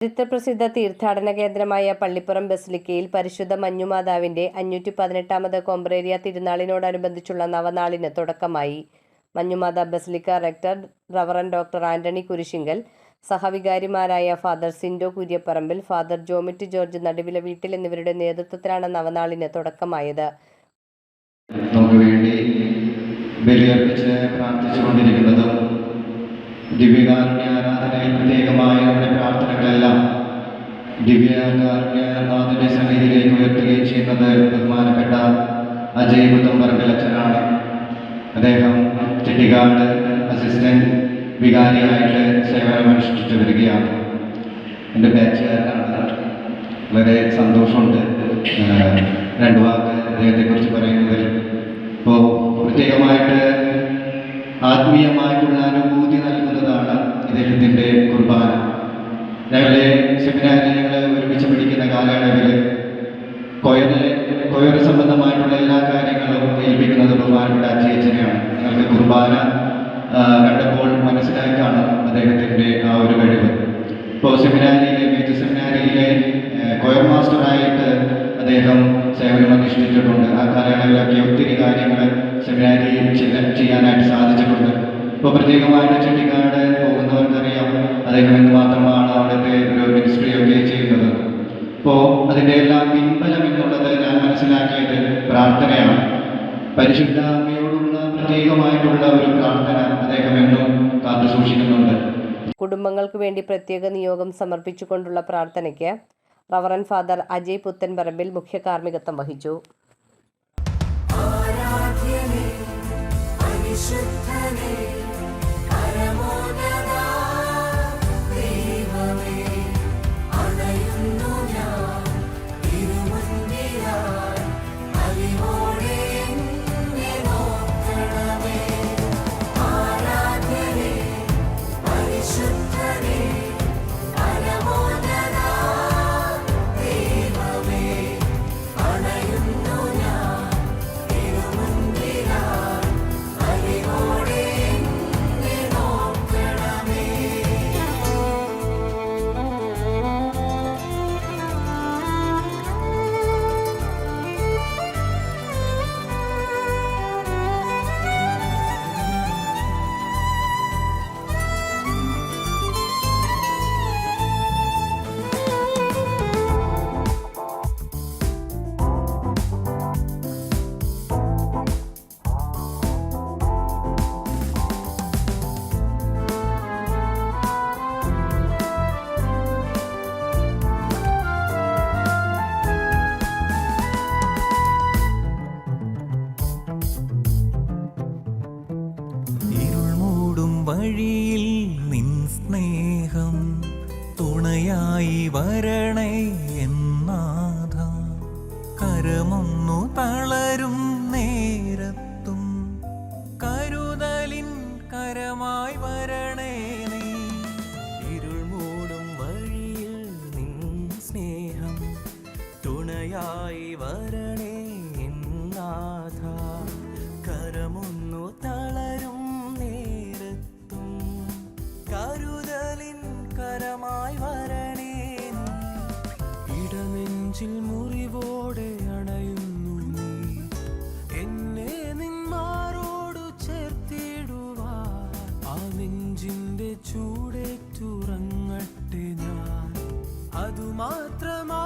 ചരിത്രപ്രസിദ്ധ തീർത്ഥാടന കേന്ദ്രമായ പള്ളിപ്പുറം ബസിലിക്കയിൽ പരിശുദ്ധ മഞ്ഞുമാതാവിന്റെ 518ാമത് കൊമ്പ്രേരിയ തിരുനാളിനോടനുബന്ധിച്ചുള്ള നവനാളിന് തുടക്കമായി. Manjumatha basilica rector reverend doctor Antony Kurisingal, സഹവികാരിമാരായ father Sindo Kuriapparambil, father Jomit George Naduvilaveettil എന്നിവരുടെ നേതൃത്വത്തിലാണ് നവനാളിന് തുടക്കമായത്. ദിവ്യകാരുണ്യ ആരാധനയിൽ പ്രത്യേകമായ നമ്മുടെ പ്രാർത്ഥനകളെല്ലാം ദിവ്യകാരുണ്യനാഥന്റെ സന്നിധിയിലേക്ക് ഉയർത്തുകയും ചെയ്യുന്നത് ബഹുമാനപ്പെട്ട അജയ് പുത്തമ്പറമ്പിൽ അച്ഛനാണ്. അദ്ദേഹം ചെട്ടിക്കാട് അസിസ്റ്റന്റ് വികാരിയായിട്ട് സേവനമനുഷ്ഠിച്ചു വരികയാണ്. എൻ്റെ ബാച്ചുകാരനാണ്. വളരെ സന്തോഷമുണ്ട് രണ്ടു വാക്ക് അദ്ദേഹത്തെക്കുറിച്ച് പറയുന്നതിൽ. ഇപ്പോൾ പ്രത്യേകമായിട്ട് ആത്മീയമായിട്ടുള്ള അനുഭൂതി നൽകുന്നതാണ് ഇദ്ദേഹത്തിൻ്റെ കുർബാന. ഞങ്ങളെ സെമിനാരിൽ ഞങ്ങൾ ഒരുമിച്ച് പഠിക്കുന്ന കാലയളവിൽ കൊയർ സംബന്ധമായിട്ടുള്ള എല്ലാ കാര്യങ്ങളും ഏൽപ്പിക്കുന്നത് ബഹുമാനപ്പെട്ട അച്ഛനെയാണ്. ഞങ്ങൾക്ക് കുർബാന കണ്ടപ്പോൾ മനസ്സിലാക്കാണ് അദ്ദേഹത്തിൻ്റെ ആ ഒരു കഴിവ്. ഇപ്പോൾ സെമിനാരിയിലെ മേജർ സെമിനാരിയിലെ കൊയർ മാസ്റ്ററായിട്ട് അദ്ദേഹം സേവനമനുഷ്ഠിച്ചിട്ടുണ്ട്. ആ കാലയളവിലൊക്കെ ഒത്തിരി കാര്യങ്ങൾ സെമിനാരിയിൽ ചെയ്യാനായിട്ട് സാധിച്ചിട്ടുണ്ട്. ഇപ്പോൾ പ്രത്യേകമായിട്ട് ചെട്ടിക്കാട് പോകുന്നവർക്കറിയാം അദ്ദേഹം എന്തുമാത്രമാണ് അവിടുത്തെ ഒരു മിനിസ്ട്രിയൊക്കെ ചെയ്യുന്നത്. ഇപ്പോൾ അതിൻ്റെ എല്ലാം പിൻബലം എന്നുള്ളത് ഞാൻ മനസ്സിലാക്കിയത് പ്രാർത്ഥനയാണ്. പരിശുദ്ധ അമ്മയോടുള്ള പ്രത്യേകമായിട്ടുള്ള ഒരു പ്രാർത്ഥന അദ്ദേഹം എന്നും കാത്തു സൂക്ഷിക്കുന്നുണ്ട്. കുടുംബങ്ങൾക്ക് വേണ്ടി പ്രത്യേക നിയോഗം സമർപ്പിച്ചുകൊണ്ടുള്ള പ്രാർത്ഥനയ്ക്ക് റവറന്റ് ഫാദർ അജയ് പുത്തൻപറമ്പിൽ മുഖ്യ കാർമ്മികത്വം വഹിച്ചു. വഴിയിൽ നിൻ സ്നേഹം തുണയായി വരണേ എന്നാഥ, കരമൊന്നു തളരും നേരത്തും കരുതലിൻ കരമായി വരണേ നീ. ഇരുൾ മൂടും വഴിയിൽ നിൻ സ്നേഹം തുണയായി വരണേ എന്നാഥ, കരമൊന്നു തളരും കരുതലിൻ കരമായി വരണേ. ഇടനെഞ്ചിൽ മുറിവോടെ അണയുന്നു നീ, എന്നെ നിന്മാരോടു ചേർത്തിടുവാൻ. ആ നെഞ്ചിന്റെ ചൂടേറ്റുറങ്ങട്ടെ ഞാൻ, അതുമാത്രമാ